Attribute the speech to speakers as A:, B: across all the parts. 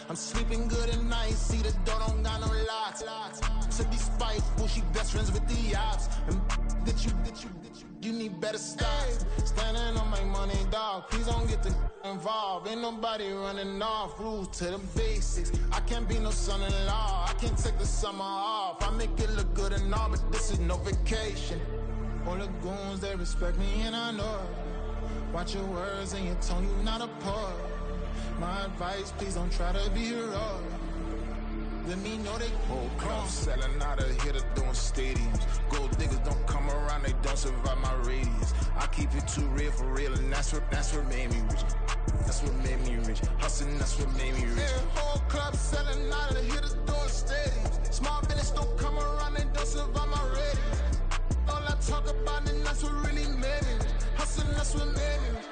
A: I'm sleeping good at night, see the door don't got no locks. To be spiteful, she best friends with the ops. And you need better stop. Standing on my money, dog. Please don't get the involved. Ain't nobody running off. Rules to the basics. I can't be no son-in-law. I can't take the summer off. I make it look good and all, but this is no vacation. All the goons, they respect me and I know it. Watch your words and your tone, you not a poet. My advice, please don't try to be heroic. Let me know they whole club selling out of here to doing stadiums. Gold diggers don't come around, they don't survive my radius. I keep it too real for real, and that's what made me rich. That's what made me rich. Hustling, that's what made me rich. Yeah, whole club selling out of here to doing stadiums. Small business don't come around, they don't survive my radius. All I talk about, and that's what really made me rich. Hustling, that's what made me rich.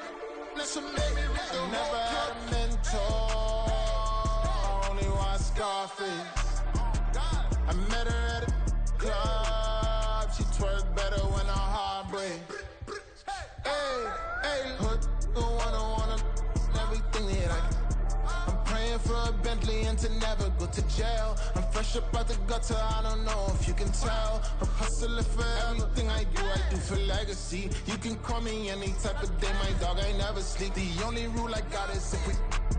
A: That's what made me rich. I never had a mentor. Scarface. I met her at a club. She twerk better when her heart breaks. Hey, hood, wanna everything that I can. I'm praying for a Bentley and to never go to jail. I'm fresh up out the gutter, I don't know if you can tell. I'm hustling for everything I do for legacy. You can call me any type of day, my dog, I never sleep. The only rule I got is if we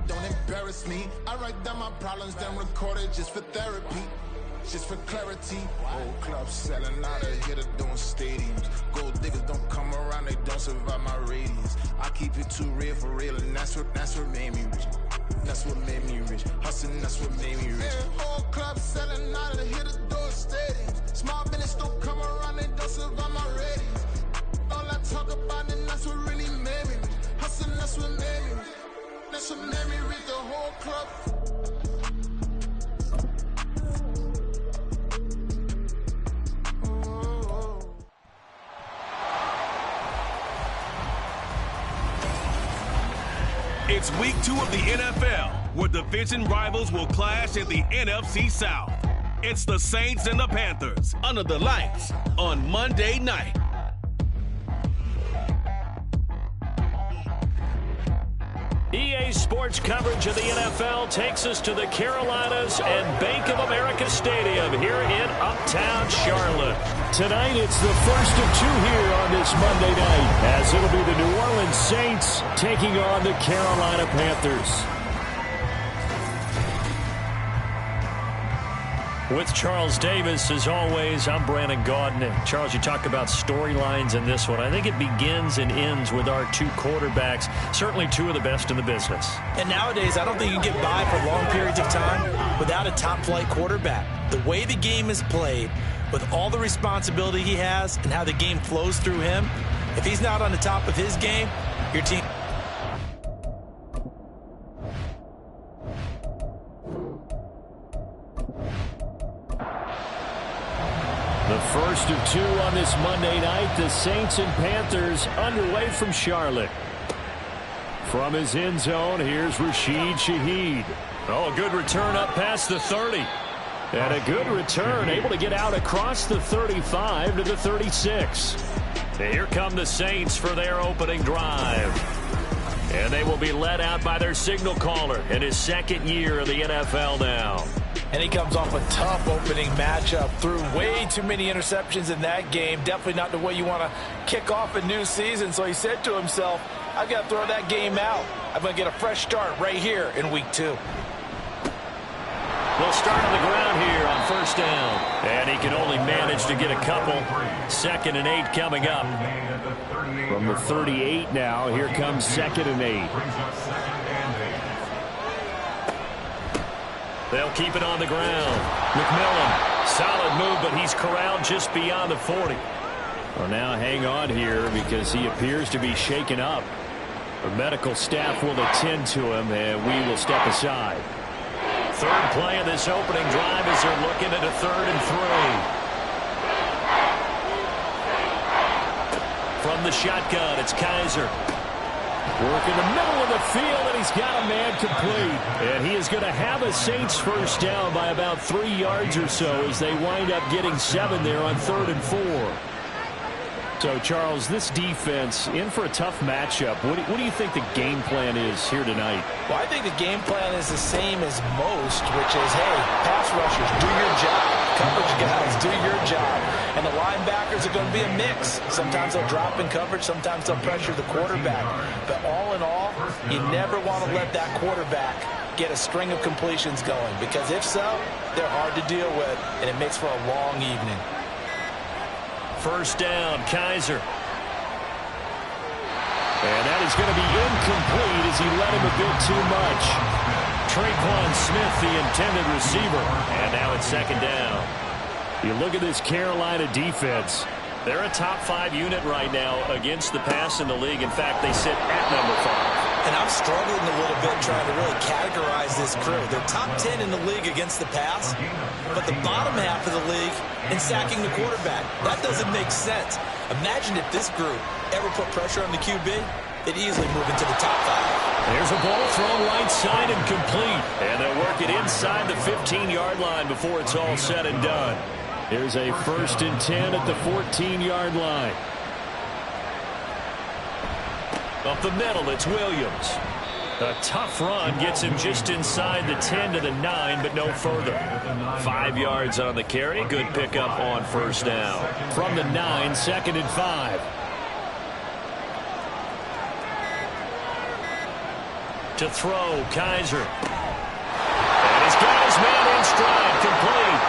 A: don't embarrass me. I write down my problems, then record it just for therapy, just for clarity. Whole club selling out of here to doing stadiums. Gold diggers don't come around, they don't survive my radius. I keep it too real for real, and that's what made me rich. That's what made me rich. Hustling, that's what made me rich. Yeah, whole club selling out of here to doing stadiums. Small business don't come around, they don't survive my radius. All I talk about, and that's what really made me rich. Hustling, that's what made me rich. That's what made me read the whole club.
B: It's week 2 of the NFL, where division rivals will clash in the NFC South. It's the Saints and the Panthers under the lights on Monday night.
C: EA Sports coverage of the NFL takes us to the Carolinas and Bank of America Stadium here in Uptown Charlotte. Tonight, it's the first of 2 here on this Monday night, as it'll be the New Orleans Saints taking on the Carolina Panthers. With Charles Davis, as always, I'm Brandon Gaudin. And Charles, you talk about storylines in this one. I think it begins and ends with our 2 quarterbacks, certainly 2 of the best in the business.
D: And nowadays, I don't think you can get by for long periods of time without a top-flight quarterback. The way the game is played, with all the responsibility he has and how the game flows through him, if he's not on the top of his game, your team...
C: The first of 2 on this Monday night, the Saints and Panthers underway from Charlotte. From his end zone, here's Rashid Shaheed. Oh, a good return up past the 30. And a good return, able to get out across the 35 to the 36. And here come the Saints for their opening drive. And they will be led out by their signal caller in his 2nd year in the NFL now.
D: And he comes off a tough opening matchup. Threw way too many interceptions in that game. Definitely not the way you want to kick off a new season. So he said to himself, I've got to throw that game out. I'm going to get a fresh start right here in week 2.
C: They'll start on the ground here on first down. And he can only manage to get a couple. 2nd and 8 coming up. From the 38 now, here comes 2nd and 8. They'll keep it on the ground. McMillan, solid move, but he's corralled just beyond the 40. Well, now hang on here because he appears to be shaken up. The medical staff will attend to him, and we will step aside. 3rd play of this opening drive as they're looking at a 3rd and 3. From the shotgun, it's Kaiser. Work in the middle of the field, and he's got a man complete. And he is going to have a Saints first down by about 3 yards or so as they wind up getting 7 there on 3rd and 4. So, Charles, this defense in for a tough matchup. What do you think the game plan is here tonight?
D: Well, I think the game plan is the same as most, which is, hey, pass rushers, do your job. Coverage guys, do your job. And the linebackers are going to be a mix. Sometimes they'll drop in coverage. Sometimes they'll pressure the quarterback. But all in all, you never want to let that quarterback get a string of completions going, because if so, they're hard to deal with, and it makes for a long evening.
C: First down, Kaiser. And that is going to be incomplete as he let him a bit too much. Traquan Smith, the intended receiver. And now it's second down. You look at this Carolina defense. They're a top 5 unit right now against the pass in the league. In fact, they sit at number 5.
D: And I'm struggling a little bit trying to really categorize this crew. They're top 10 in the league against the pass, but the bottom half of the league in sacking the quarterback. That doesn't make sense. Imagine if this group ever put pressure on the QB, it'd easily move into the top 5.
C: There's a ball thrown right side and complete. And they'll work it inside the 15-yard line before it's all said and done. Here's a 1st and 10 at the 14-yard line. Up the middle, it's Williams. A tough run gets him just inside the 10 to the 9, but no further. 5 yards on the carry. Good pickup on first down. From the 9, 2nd and 5. To throw, Kaiser. And he's got his man in stride, complete.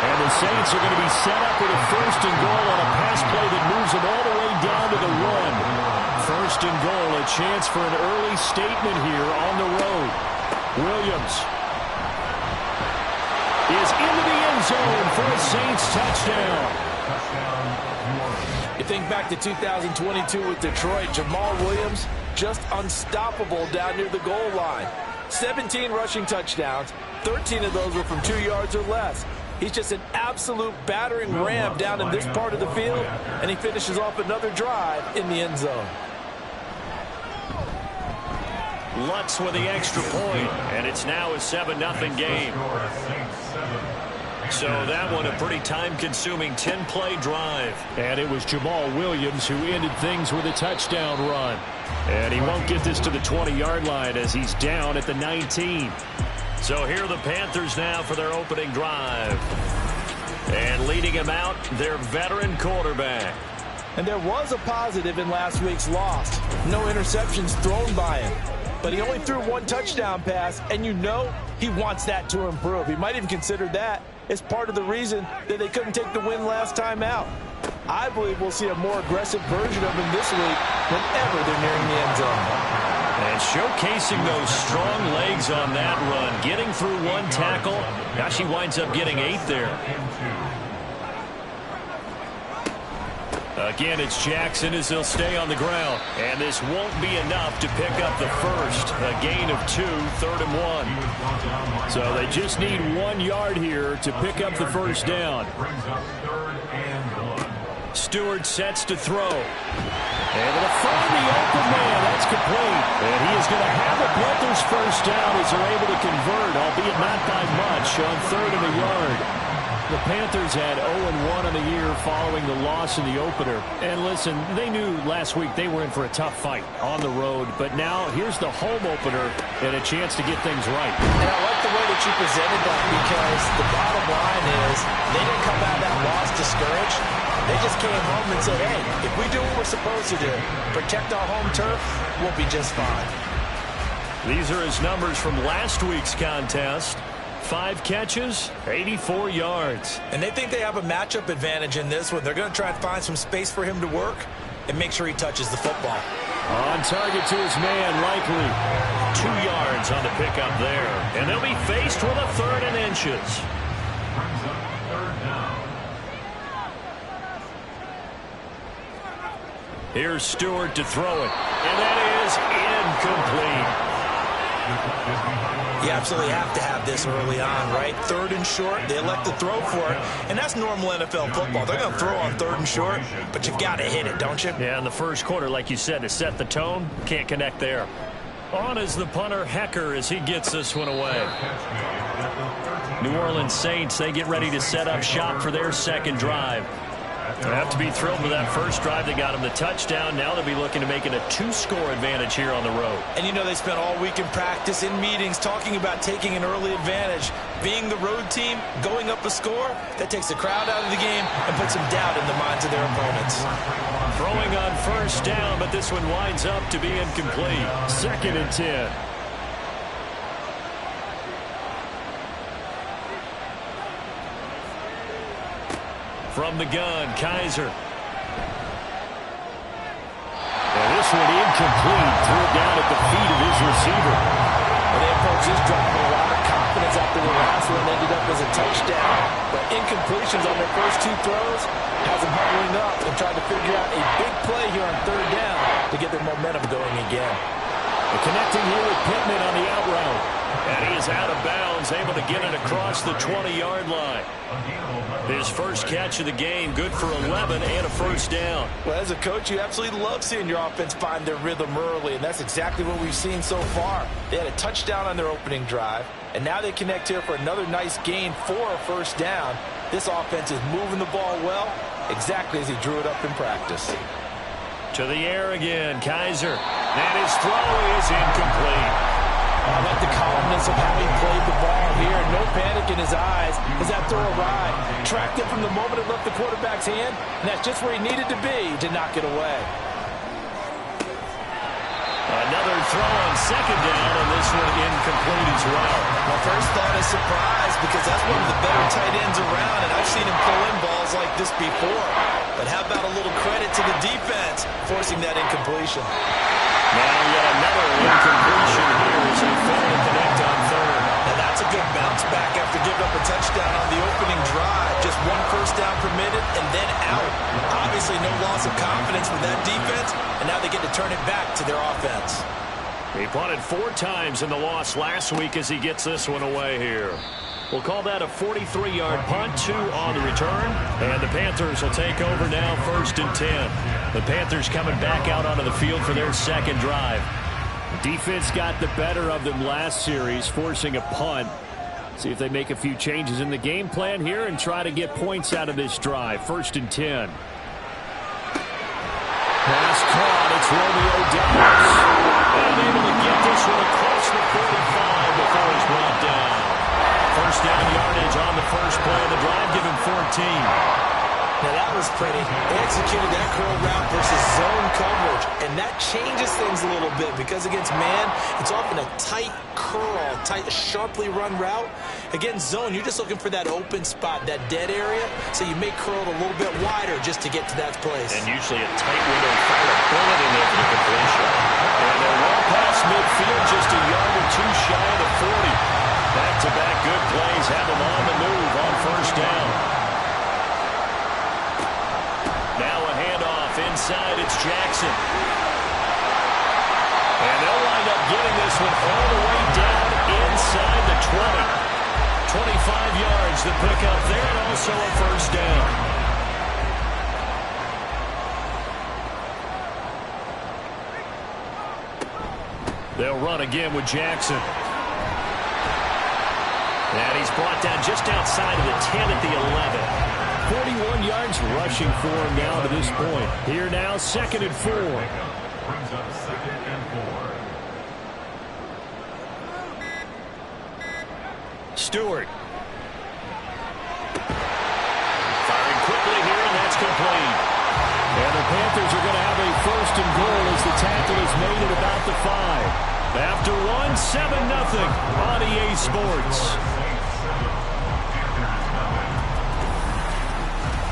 C: And the Saints are going to be set up with a 1st and goal on a pass play that moves them all the way down to the 1. 1st and goal, a chance for an early statement here on the road. Williams is into the end zone for a Saints touchdown.
D: You think back to 2022 with Detroit, Jamal Williams just unstoppable down near the goal line. 17 rushing touchdowns, 13 of those were from 2 yards or less. He's just an absolute battering ram down in this part of the field, and he finishes off another drive in the end zone.
C: Lutz with the extra point, and it's now a 7-0 game. So that one a pretty time-consuming 10-play drive. And it was Jamal Williams who ended things with a touchdown run. And he won't get this to the 20-yard line as he's down at the 19. So here are the Panthers now for their opening drive. And leading him out, their veteran quarterback.
D: And there was a positive in last week's loss. No interceptions thrown by him. But he only threw 1 touchdown pass, and you know he wants that to improve. He might even consider that as part of the reason that they couldn't take the win last time out. I believe we'll see a more aggressive version of him this week whenever they're nearing the end zone.
C: And showcasing those strong legs on that run, getting through 1 tackle. Now she winds up getting 8 there. Again, it's Jackson as he'll stay on the ground. And this won't be enough to pick up the first. A gain of 2, 3rd and 1. So they just need 1 yard here to pick up the first down. Stewart sets to throw. Able to find the open man. That's complete. And he is going to have the Panthers first down as they're able to convert, albeit not by much, on 3rd and a yard. The Panthers had 0-1 on the year following the loss in the opener. And listen, they knew last week they were in for a tough fight on the road. But now here's the home opener and a chance to get things right.
D: And I like the way that you presented that, because the bottom line is they didn't come out of that loss discouraged. They just came home and said, hey, if we do what we're supposed to do, protect our home turf, we'll be just fine.
C: These are his numbers from last week's contest. 5 catches, 84 yards.
D: And they think they have a matchup advantage in this one. They're going to try and find some space for him to work and make sure he touches the football.
C: On target to his man, likely. 2 yards on the pickup there. And they'll be faced with a 3rd and inches. Here's Stewart to throw it. And that is incomplete.
D: You absolutely have to have this early on, right? 3rd and short, they elect to throw for it, and that's normal NFL football. They're going to throw on 3rd and short, but you've got to hit it, don't you?
C: Yeah, in the first quarter, like you said, to set the tone, can't connect there. On is the punter, Hecker, as he gets this one away. New Orleans Saints, they get ready to set up shop for their second drive. They have to be thrilled with that first drive. They got them the touchdown. Now they'll be looking to make it a 2-score advantage here on the road.
D: And you know they spent all week in practice, in meetings, talking about taking an early advantage. Being the road team, going up a score, that takes the crowd out of the game and puts some doubt in the minds of their opponents.
C: Throwing on first down, but this one winds up to be incomplete. 2nd and 10. From the gun, Kaiser. And this one incomplete. Threw it down at the feet of his receiver.
D: And they approached this drive with a lot of confidence after the last one ended up as a touchdown. But incompletions on their first 2 throws has them huddling up and trying to figure out a big play here on 3rd down to get their momentum going again.
C: And connecting here with Pittman on the out route. And he is out of bounds, able to get it across the 20-yard line. His first catch of the game, good for 11 and a first down.
D: Well, as a coach, you absolutely love seeing your offense find their rhythm early, and that's exactly what we've seen so far. They had a touchdown on their opening drive, and now they connect here for another nice gain for a first down. This offense is moving the ball well, exactly as he drew it up in practice.
C: To the air again, Kaiser. And his throw is incomplete.
D: I like the calmness of how he played the ball here. No panic in his eyes as that throw arrived. Tracked it from the moment it left the quarterback's hand, and that's just where he needed to be to knock it away.
C: Another throw on 2nd down, and this one incomplete as well.
D: My first thought is surprise because that's one of the better tight ends around, and I've seen him pull in balls like this before. But how about a little credit to the defense forcing that incompletion?
C: Now yet another incompletion here as they fail to connect on 3rd.
D: Now that's a good bounce back after giving up a touchdown on the opening drive. Just 1 first down permitted and then out. Obviously no loss of confidence with that defense, and now they get to turn it back to their offense.
C: He punted 4 times in the loss last week as he gets this one away here. We'll call that a 43-yard punt, 2 on the return. And the Panthers will take over now, 1st and 10. The Panthers coming back out onto the field for their 2nd drive. Defense got the better of them last series, forcing a punt. See if they make a few changes in the game plan here and try to get points out of this drive. 1st and 10. Pass caught. It's Romeo Dobbs. And able to get this one across the 45 before he's brought down. First down yardage on the first play of the drive, give him 14.
D: Now that was pretty. They executed that curl route versus zone coverage, and that changes things a little bit because against man, it's often a tight curl, tight, sharply run route. Against zone, you're just looking for that open spot, that dead area, so you may curl it a little bit wider just to get to that place.
C: And usually a tight window to fire a bullet in there for the completion. And they're well past midfield, just a yard or 2 shy of the 40. Back-to-back good plays have them on the move on first down. Now a handoff inside. It's Jackson. And they'll wind up getting this one all the way down inside the 20. 25 yards to pick up there, and also a first down. They'll run again with Jackson. And he's brought down just outside of the 10 at the 11. 41 yards rushing for him now to this point. Here now, 2nd and 4. Stewart. Firing quickly here, and that's complete. And the Panthers are going to have a 1st and goal as the tackle is made at about the 5. After one, 7-0 on EA Sports.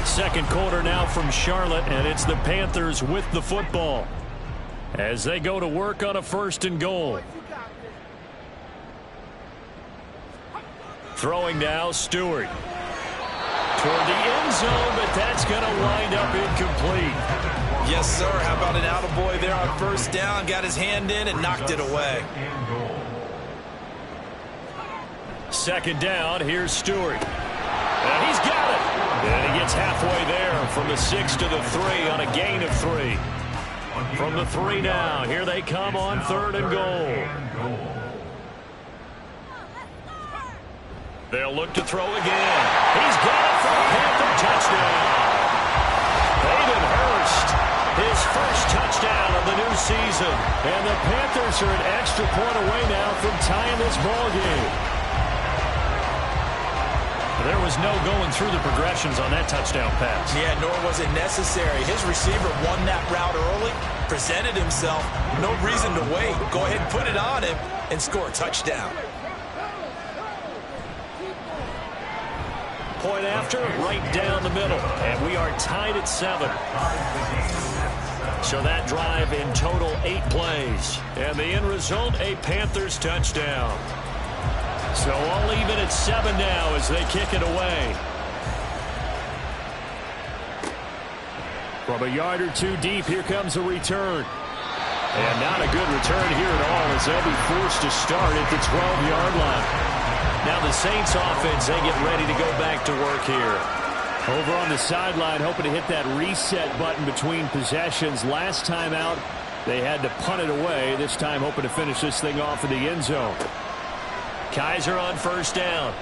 C: 2nd quarter now from Charlotte, and it's the Panthers with the football as they go to work on a 1st and goal. Throwing now, Stewart. Toward the end zone, but that's going to wind up incomplete.
D: Yes, sir. How about an attaboy there on first down? Got his hand in and knocked it away.
C: 2nd down. Here's Stewart. And he's got it. And he gets halfway there from the 6 to the 3 on a gain of 3. From the 3 now. Here they come on 3rd and goal. They'll look to throw again. He's got it for a Panther touchdown. season. And the Panthers are an extra point away now from tying this ball game.
E: There was no going through the progressions on that touchdown pass.
D: Yeah, nor was it necessary. His receiver won that route early, presented himself. No reason to wait. Go ahead and put it on him and score a touchdown.
C: Point after, right down the middle. And we are tied at 7. So that drive in total 8 plays. And the end result, a Panthers touchdown. So all even at 7 now as they kick it away. From a yard or two deep, here comes a return. And not a good return here at all as they'll be forced to start at the 12-yard line. Now the Saints offense, they get ready to go back to work here. Over on the sideline, hoping to hit that reset button between possessions. Last time out, they had to punt it away. This time hoping to finish this thing off in the end zone. Kaiser on first down.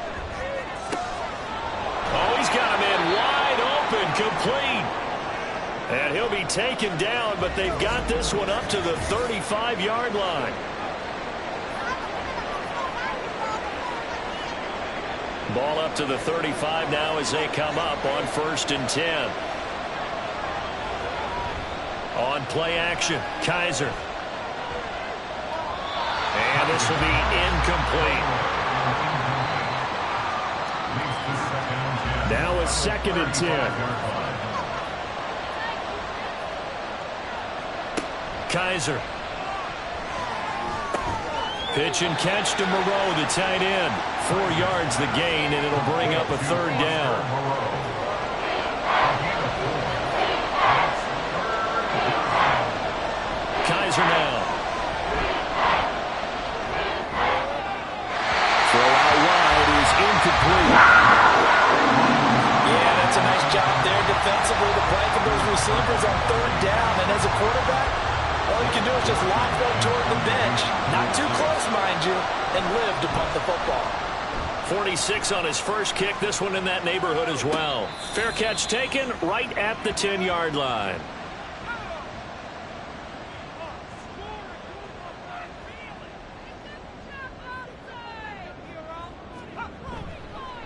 C: Oh, he's got him in wide open, complete. And he'll be taken down, but they've got this one up to the 35-yard line. Ball up to the 35 now as they come up on 1st and 10. On play action, Kaiser. And this will be incomplete. Now a 2nd and 10. Kaiser. Pitch and catch to Moreau, the tight end. 4 yards the gain, and it'll bring up a 3rd down. Kaiser now. Throw out wide is incomplete.
D: Yeah, that's a nice job there defensively to blanket those receivers on 3rd down. And as a quarterback, all you can do is just lock one toward the bench. Not too close, mind you, and live to punt the football.
C: 46 on his first kick. This one in that neighborhood as well. Fair catch taken right at the 10-yard line.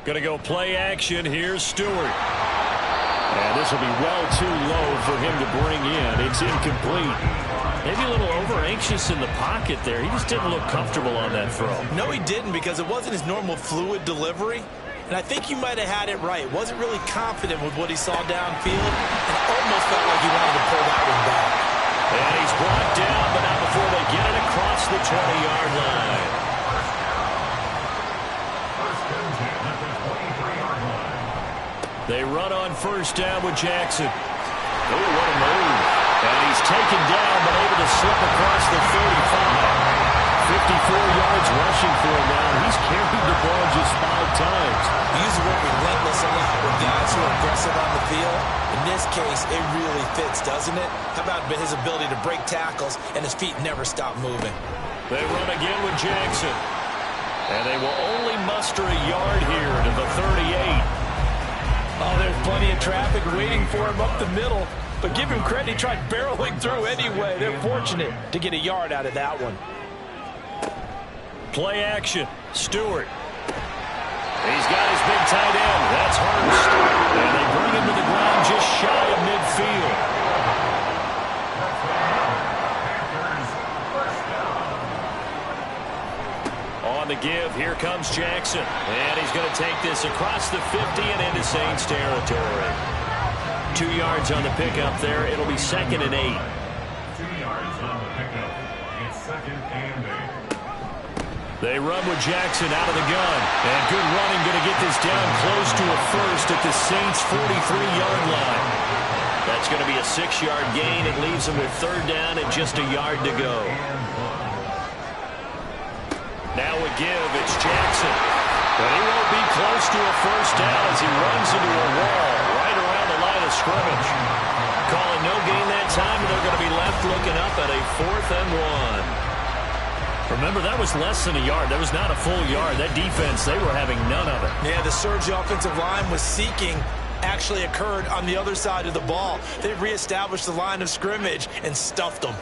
C: Going to go play action. Here's Stewart. And this will be well too low for him to bring in. It's incomplete. Maybe a little over-anxious in the pocket there. He just didn't look comfortable on that throw.
D: No, he didn't, because it wasn't his normal fluid delivery. And I think you might have had it right. Wasn't really confident with what he saw downfield, and almost felt like he wanted to pull that one back.
C: And he's brought down, but not before they get it across the 20-yard line. They run on first down with Jackson. Oh, what a move. And he's taken down, but able to slip across the 35. 54 yards rushing for him now. He's carried the ball just 5 times.
D: He uses the word relentless a lot with guys who are aggressive on the field. In this case, it really fits, doesn't it? How about his ability to break tackles, and his feet never stop moving?
C: They run again with Jackson. And they will only muster a yard here to the 38.
D: Oh, there's plenty of traffic waiting for him up the middle. But give him credit, he tried barreling through anyway. They're fortunate to get a yard out of that one.
C: Play action. Stewart. He's got his big tight end. That's Hurst. And they bring him to the ground just shy of midfield. On the give, here comes Jackson. And he's going to take this across the 50 and into Saints territory. 2 yards on the pickup there. It'll be 2nd and 8.
F: 2 yards on the pickup. It's 2nd and 8.
C: They run with Jackson out of the gun. And good running, going to get this down close to a first at the Saints' 43-yard line. That's going to be a 6-yard gain. It leaves them with 3rd down and just a yard to go. Now a give, it's Jackson. But he won't be close to a first down as he runs into a wall right around the line of scrimmage. Calling no gain that time, and they're going to be left looking up at a 4th and 1. Remember, that was less than a yard. That was not a full yard. That defense, they were having none of it.
D: Yeah, the surge the offensive line was seeking actually occurred on the other side of the ball. They reestablished the line of scrimmage and stuffed them.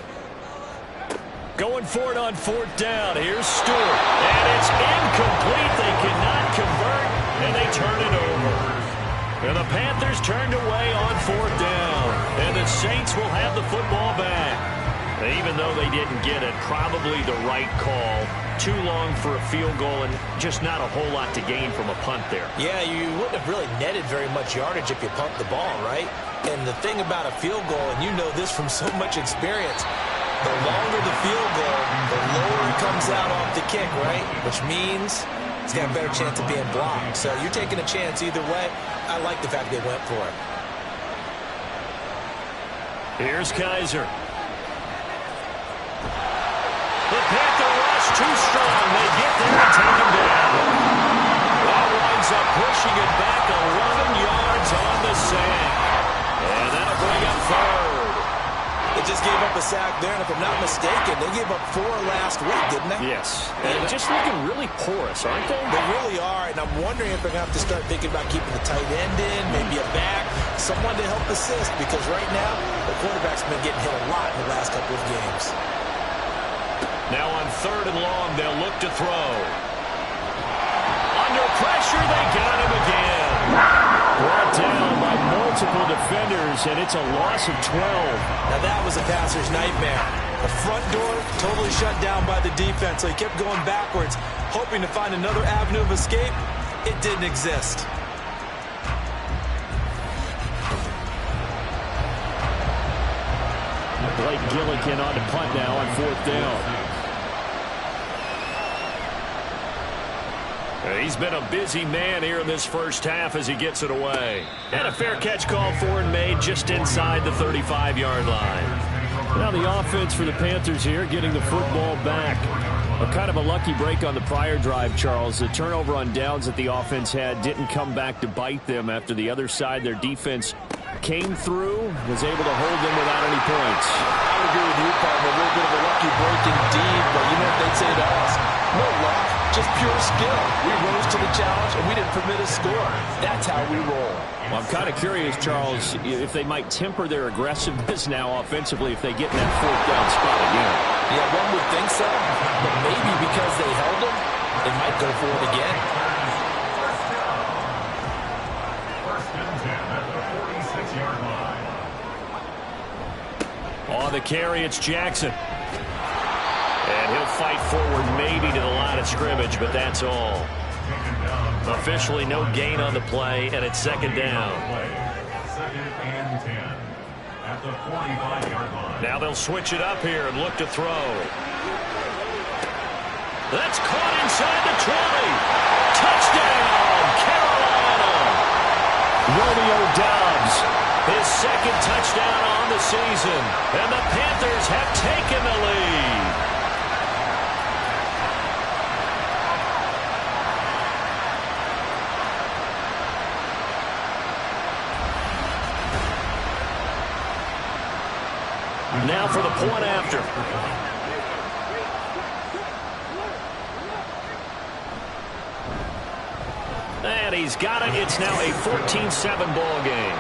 C: Going for it on 4th down. Here's Stewart. And it's incomplete. They cannot convert, and they turn it over. And the Panthers turned away on 4th down. And the Saints will have the football back. Even though they didn't get it, probably the right call. Too long for a field goal and just not a whole lot to gain from a punt there.
D: Yeah, you wouldn't have really netted very much yardage if you pumped the ball, right? And the thing about a field goal, and you know this from so much experience, the longer the field goal, the lower it comes out off the kick, right? Which means it's got a better chance of being blocked. So you're taking a chance either way. I like the fact they went for it.
C: Here's Kaiser. The Panther rush too strong. They get there and take him down. That winds up pushing it back 11 yards on the sack. And that'll bring up 3rd.
D: They just gave up a sack there, and if I'm not mistaken, they gave up 4 last week, didn't they?
C: Yes. And just looking really porous, aren't they?
D: They really are, and I'm wondering if they're going to have to start thinking about keeping the tight end in, maybe a back, someone to help assist, because right now, the quarterback's been getting hit a lot in the last couple of games.
C: Now on 3rd and long, they'll look to throw. Under pressure, they got him again. Brought down by multiple defenders, and it's a loss of 12.
D: Now that was a passer's nightmare. The front door totally shut down by the defense, so he kept going backwards, hoping to find another avenue of escape. It didn't exist.
C: Blake Gillikin on to punt now on 4th down. He's been a busy man here in this first half as he gets it away. And a fair catch called for and made just inside the 35-yard line. Now the offense for the Panthers here getting the football back. A kind of a lucky break on the prior drive, Charles. The turnover on downs that the offense had didn't come back to bite them after the other side. Their defense came through, was able to hold them without any points.
D: I would agree with you, partner. A little bit of a lucky break indeed, but you know what they'd say to us? No luck, just pure skill. We rose to the challenge, and we didn't permit a score. That's how we roll.
C: Well, I'm kind of curious, Charles, if they might temper their aggressiveness now offensively if they get in that 4th down spot again.
D: Yeah, one would think so, but maybe because they held them, they might go for it again.
F: First and 10 at the 46-yard line.
C: On the carry, it's Jackson. And he'll fight forward maybe to the line of scrimmage, but that's all. Officially no gain on the play, and it's 2nd down.
F: 2nd and 10 at the 45-yard line.
C: Now they'll switch it up here and look to throw. That's caught inside the 20. Touchdown, Carolina. Romeo Doubs, his 2nd touchdown on the season, and the Panthers have taken the lead. Now for the point after. And he's got it. It's now a 14-7 ball game.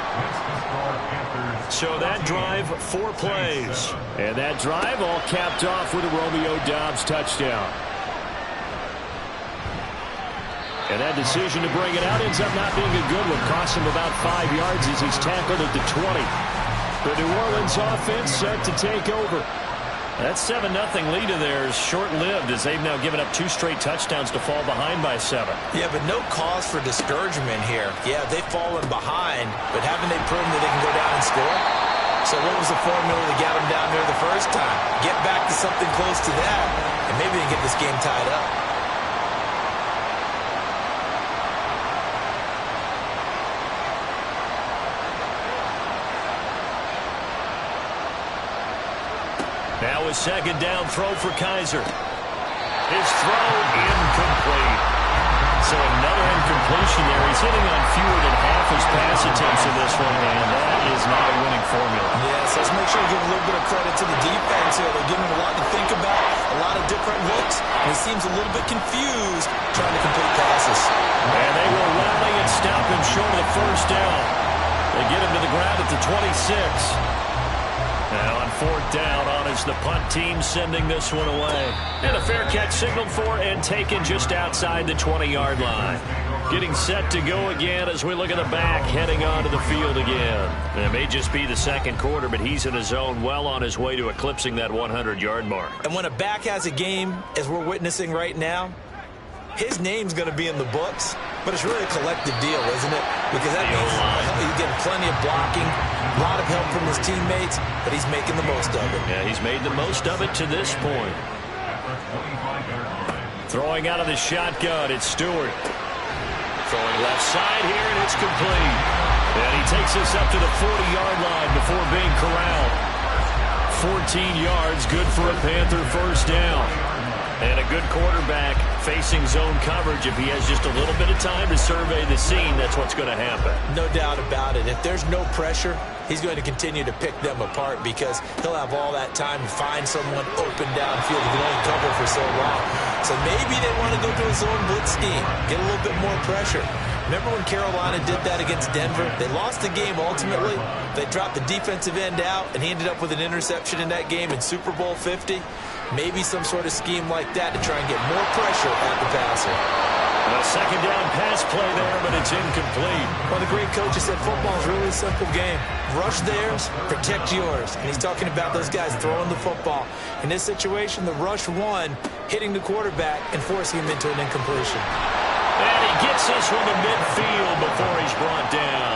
C: So that drive, 4 plays. And that drive all capped off with a Romeo Doubs touchdown. And that decision to bring it out ends up not being a good one. Cost him about 5 yards as he's tackled at the 20. The New Orleans offense set to take over. That 7-0 lead of theirs short-lived as they've now given up 2 straight touchdowns to fall behind by 7.
D: Yeah, but no cause for discouragement here. Yeah, they've fallen behind, but haven't they proven that they can go down and score? So what was the formula that got them down there the first time? Get back to something close to that, and maybe they can get this game tied up.
C: Now a 2nd down throw for Kaiser. His throw incomplete. So another incompletion there. He's hitting on fewer than half his pass attempts in this one, and that is not a winning formula.
D: Yes, let's make sure we give a little bit of credit to the defense here. They're giving him a lot to think about, a lot of different looks, and he seems a little bit confused trying to complete passes.
C: And they will rally and stop him short of the 1st down. They get him to the ground at the 26. Now on fourth down, on is the punt team sending this one away. And a fair catch signaled for and taken just outside the 20-yard line. Getting set to go again as we look at the back heading onto the field again. It may just be the second quarter, but he's in his zone well on his way to eclipsing that 100-yard mark.
D: And when a back has a game, as we're witnessing right now, his name's going to be in the books, but it's really a collective deal, isn't it? Because that means he's getting plenty of blocking, a lot of help from his teammates, but he's making the most of it.
C: Yeah, he's made the most of it to this point. Throwing out of the shotgun, it's Stewart. Throwing left side here, and it's complete. And he takes us up to the 40-yard line before being corralled. 14 yards, good for a Panther first down. And a good quarterback facing zone coverage. If he has just a little bit of time to survey the scene, that's what's going to happen.
D: No doubt about it. If there's no pressure, he's going to continue to pick them apart because he'll have all that time to find someone open downfield. He can only cover for so long. So maybe they want to go to a zone blitz scheme, get a little bit more pressure. Remember when Carolina did that against Denver? They lost the game ultimately. They dropped the defensive end out, and he ended up with an interception in that game in Super Bowl 50. Maybe some sort of scheme like that to try and get more pressure at the passer.
C: A second down pass play there, but it's incomplete.
D: Well, the great coach has said football is really a simple game. Rush theirs, protect yours. And he's talking about those guys throwing the football. In this situation, the rush one, hitting the quarterback and forcing him into an incompletion.
C: And he gets this one to midfield before he's brought down.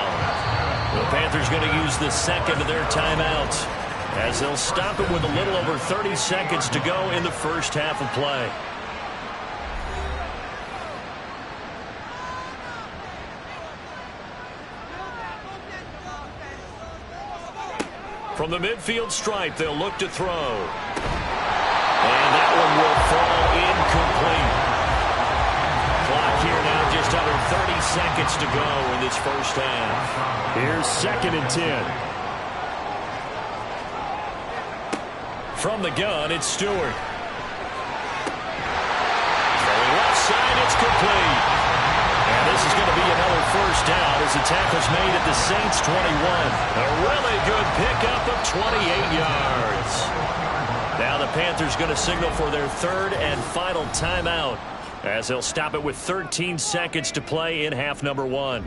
C: The Panthers going to use the second of their timeouts, as they'll stop it with a little over 30 seconds to go in the first half of play. From the midfield stripe, they'll look to throw. And that one will fall incomplete. Clock here now just under 30 seconds to go in this first half. Here's 2nd and 10. From the gun, it's Stewart. Throwing left side, it's complete. And this is going to be another first down as the tackle's made at the Saints 21. A really good pickup of 28 yards. Now the Panthers going to signal for their third and final timeout, as they'll stop it with 13 seconds to play in half number 1.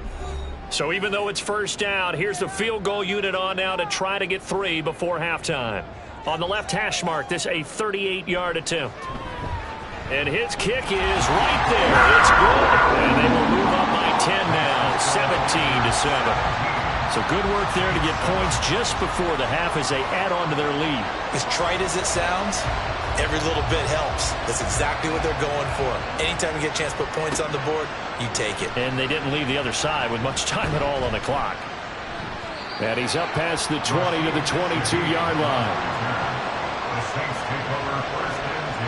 C: So even though it's first down, here's the field goal unit on now to try to get 3 before halftime. On the left hash mark, this a 38-yard attempt. And his kick is right there. It's good. And they will move up by 10 now, 17-7. So good work there to get points just before the half as they add on to their lead.
D: As trite as it sounds, every little bit helps. That's exactly what they're going for. Anytime you get a chance to put points on the board, you take it.
C: And they didn't leave the other side with much time at all on the clock. And he's up past the 20 to the 22-yard line.
F: The Saints take over first and 10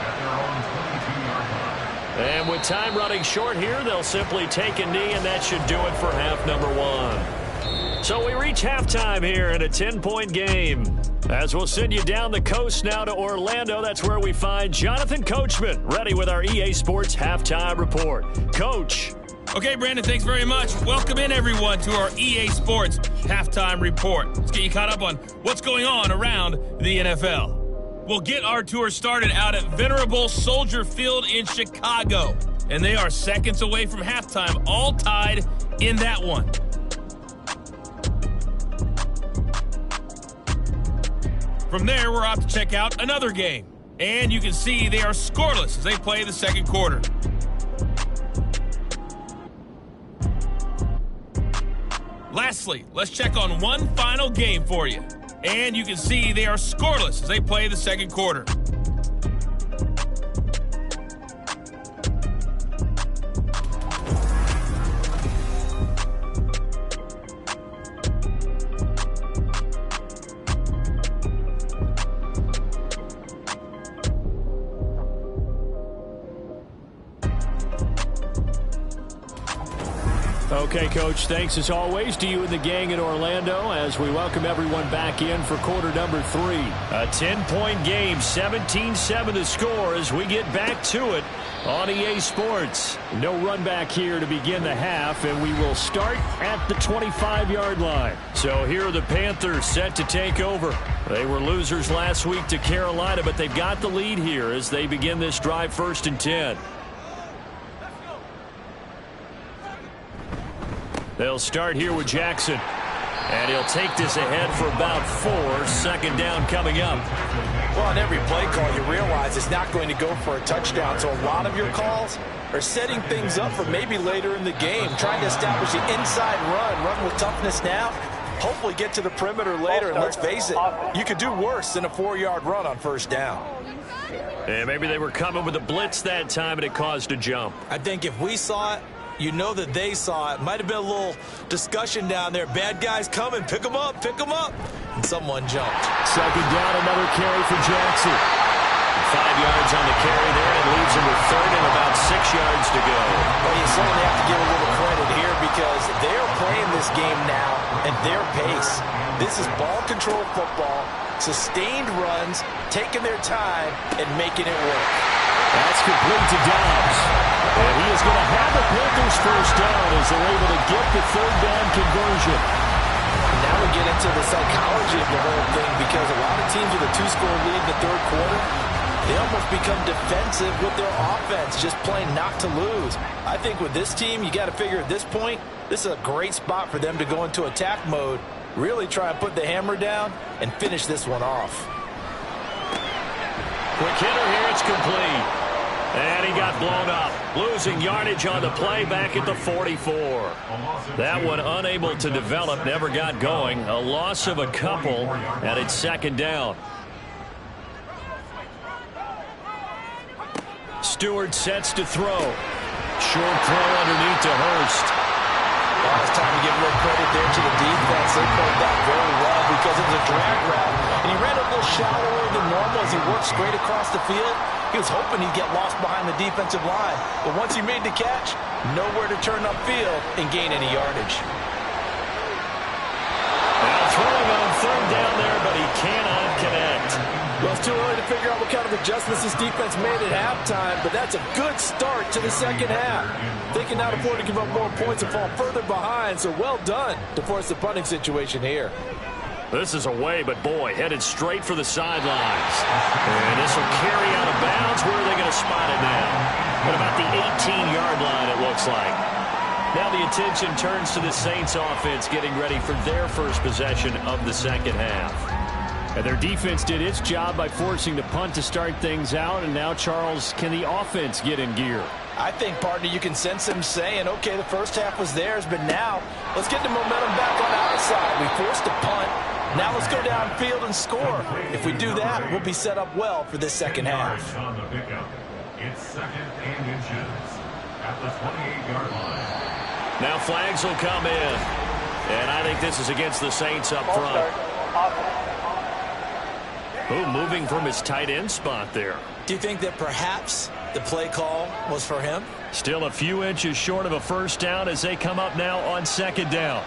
F: at their own 22-yard line.
C: And with time running short here, they'll simply take a knee, and that should do it for half number 1. So we reach halftime here in a 10-point game. As we'll send you down the coast now to Orlando, that's where we find Jonathan Coachman, ready with our EA Sports Halftime Report. Coach.
G: Okay, Brandon, thanks very much. Welcome in, everyone, to our EA Sports Halftime Report. Let's get you caught up on what's going on around the NFL. We'll get our tour started out at Venerable Soldier Field in Chicago. And they are seconds away from halftime, all tied in that one. From there, we're off to check out another game. And you can see they are scoreless as they play the second quarter. Lastly, let's check on one final game for you. And you can see they are scoreless as they play the second quarter.
C: Okay, Coach, thanks as always to you and the gang in Orlando as we welcome everyone back in for quarter number 3. A 10-point game, 17-7 the score as we get back to it on EA Sports. No run back here to begin the half, and we will start at the 25-yard line. So here are the Panthers set to take over. They were losers last week to Carolina, but they've got the lead here as they begin this drive 1st and 10. They'll start here with Jackson. And he'll take this ahead for about 4. 2nd down coming up.
D: Well, on every play call, you realize it's not going to go for a touchdown. So a lot of your calls are setting things up for maybe later in the game, trying to establish the inside run with toughness now, hopefully get to the perimeter later. And let's face it, you could do worse than a 4-yard run on 1st down.
C: And maybe they were coming with a blitz that time, and it caused a jump.
D: I think if we saw it, you know that they saw it. Might have been a little discussion down there. Bad guys coming. Pick them up. Pick them up. And someone jumped.
C: 2nd down, another carry for Jackson. 5 yards on the carry there. It leaves him with 3rd and about 6 yards to go.
D: Well, you certainly have to give a little credit here because they're playing this game now at their pace. This is ball control football, sustained runs, taking their time, and making it work.
C: That's complete to Dobbs. And he is going to have the Panthers 1st down as they're able to get the 3rd down conversion.
D: Now we get into the psychology of the whole thing because a lot of teams with a 2-score lead in the 3rd quarter, they almost become defensive with their offense, just playing not to lose. I think with this team, you got to figure at this point, this is a great spot for them to go into attack mode, really try and put the hammer down and finish this one off.
C: Quick hitter here, it's complete. And he got blown up. Losing yardage on the play back at the 44. That one unable to develop, never got going. A loss of a couple, and it's 2nd down. Stewart sets to throw. Short throw underneath to Hurst.
D: Well, it's time to give a little credit there to the defense. They played that very well because it was a drag route. And he ran a little shallower than normal as he worked straight across the field. He was hoping he'd get lost behind the defensive line. But once he made the catch, nowhere to turn upfield and gain any yardage.
C: Now throwing on 3rd down there, but he cannot connect.
D: Well, it's too early to figure out what kind of adjustments this defense made at halftime, but that's a good start to the 2nd half. They can now afford to give up more points and fall further behind, so well done to force the punting situation here.
C: This is away, but boy, headed straight for the sidelines. And this will carry out of bounds. Where are they going to spot it now? At about the 18-yard line, it looks like. Now the attention turns to the Saints offense getting ready for their first possession of the 2nd half. And their defense did its job by forcing the punt to start things out. And now, Charles, can the offense get in gear?
D: I think, partner, you can sense him saying, okay, the 1st half was theirs, but now let's get the momentum back on our side. We forced a punt. Now let's go downfield and score. If we do that, we'll be set up well for this 2nd half.
F: It's 2nd and inches at the 28-yard line.
C: Now flags will come in. And I think this is against the Saints up front. Oh, moving from his tight end spot there.
D: Do you think that perhaps the play call was for him?
C: Still a few inches short of a 1st down as they come up now on 2nd down.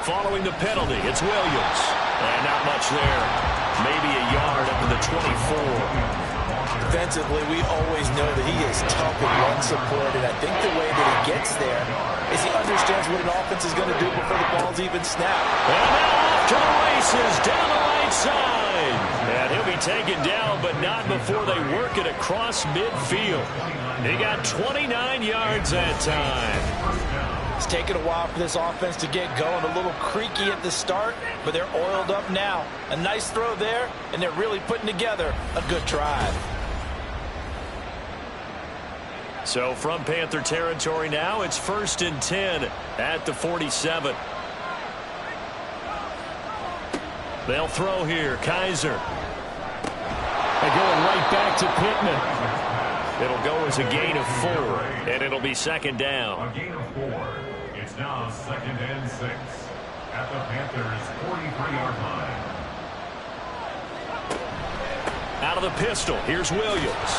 C: Following the penalty, it's Williams. And not much there. Maybe a yard up to the 24.
D: Defensively, we always know that he is tough with run support, and I think the way that he gets there is he understands what an offense is going to do before the ball's even snapped.
C: And now off to the races down the right side. And he'll be taken down, but not before they work it across midfield. He got 29 yards that time.
D: It's taken a while for this offense to get going. A little creaky at the start, but they're oiled up now. A nice throw there, and they're really putting together a good drive.
C: So from Panther territory now, it's 1st and 10 at the 47. They'll throw here. Kaiser. They're going right back to Pittman. It'll go as a gain of 4, and it'll be 2nd down.
F: A gain of 4. It's now 2nd and 6 at the Panthers' 43-yard line.
C: Out of the pistol, here's Williams.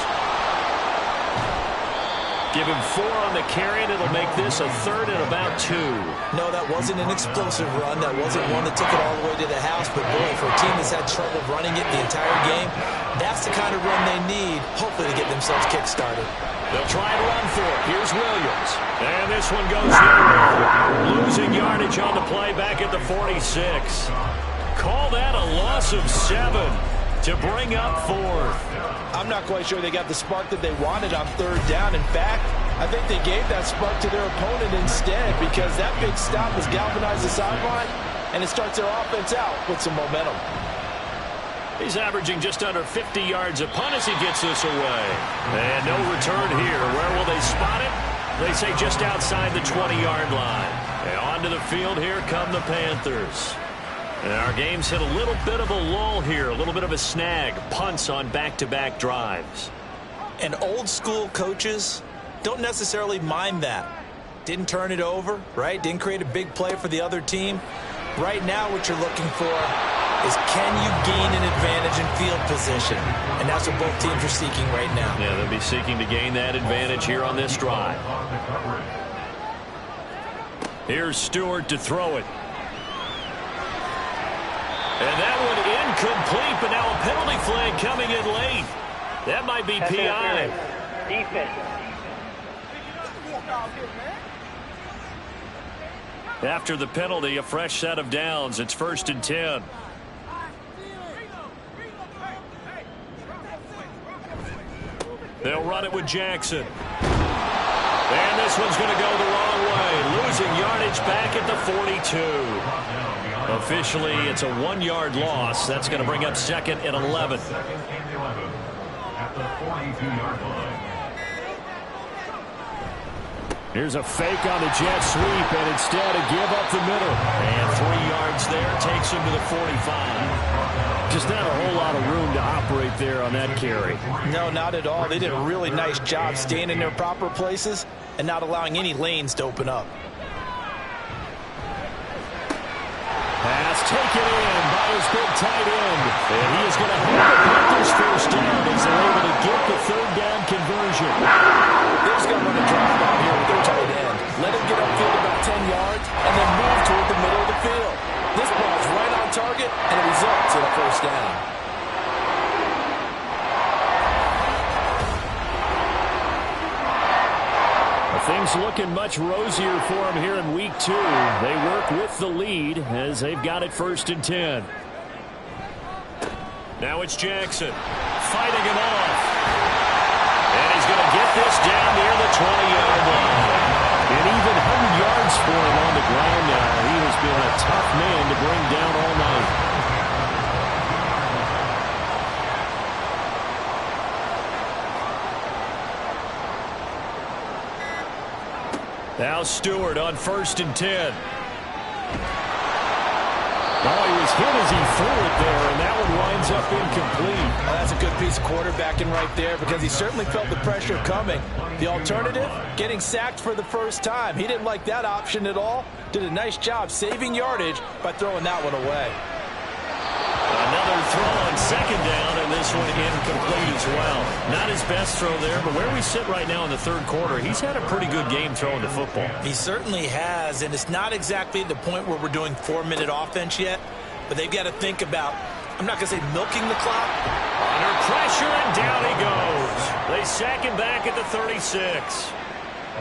C: Give him 4 on the carry, and it'll make this a 3rd and about 2.
D: No, that wasn't an explosive run. That wasn't one that took it all the way to the house. But, boy, for a team that's had trouble running it the entire game, that's the kind of run they need, hopefully, to get themselves kick-started.
C: They'll try and run for it. Here's Williams. And this one goes nowhere. Losing yardage on the play back at the 46. Call that a loss of 7 to bring up 4th.
D: I'm not quite sure they got the spark that they wanted on 3rd down. In fact, I think they gave that spark to their opponent instead, because that big stop has galvanized the sideline, and it starts their offense out with some momentum.
C: He's averaging just under 50 yards a punt as he gets this away. And no return here. Where will they spot it? They say just outside the 20-yard line. And onto the field, here come the Panthers. And our game's hit a little bit of a lull here, a little bit of a snag. Punts on back-to-back drives.
D: And old-school coaches don't necessarily mind that. Didn't turn it over, right? Didn't create a big play for the other team. Right now what you're looking for is, can you gain an advantage in field position? And that's what both teams are seeking right now.
C: Yeah, they'll be seeking to gain that advantage here on this drive. Here's Stewart to throw it. And that one incomplete, but now a penalty flag coming in late. That might be PI.
H: Defense.
C: After the penalty, a fresh set of downs. It's 1st and 10. They'll run it with Jackson. And this one's going to go the wrong way. Losing yardage back at the 42. Officially, it's a 1-yard loss. That's going to bring up 2nd and 11.
F: Second and 11 at the 42-yard line.
C: Here's a fake on the jet sweep, and instead a give up the middle. And 3 yards there takes him to the 45. Just not a whole lot of room to operate there on that carry.
D: No, not at all. They did a really nice job staying in their proper places and not allowing any lanes to open up.
C: Pass taken in by his big tight end. And he is going to hold the Panthers first down as they're able to get the 3rd down conversion.
D: They're just going to run a drop down here with their tight end. Let him get upfield about 10 yards and then move toward the middle of the field. This ball's right on target, and it results in a 1st down.
C: Things looking much rosier for him here in week 2. They work with the lead as they've got it 1st and 10. Now it's Jackson fighting him off. And he's going to get this down near the 20-yard line. And even 100 yards for him on the ground now. He has been a tough man to bring down all night. Now Stewart on 1st and 10. Oh, he was hit as he threw it there, and that one winds up incomplete.
D: Oh, that's a good piece of quarterbacking right there, because he certainly felt the pressure coming. The alternative, getting sacked for the first time. He didn't like that option at all. Did a nice job saving yardage by throwing that one away.
C: Another throw on 2nd down, and this one incomplete as well. Not his best throw there, but where we sit right now in the 3rd quarter, he's had a pretty good game throwing the football.
D: He certainly has, and it's not exactly the point where we're doing 4-minute offense yet, but they've got to think about, I'm not going to say milking the clock.
C: Under pressure, and down he goes. They sack him back at the 36.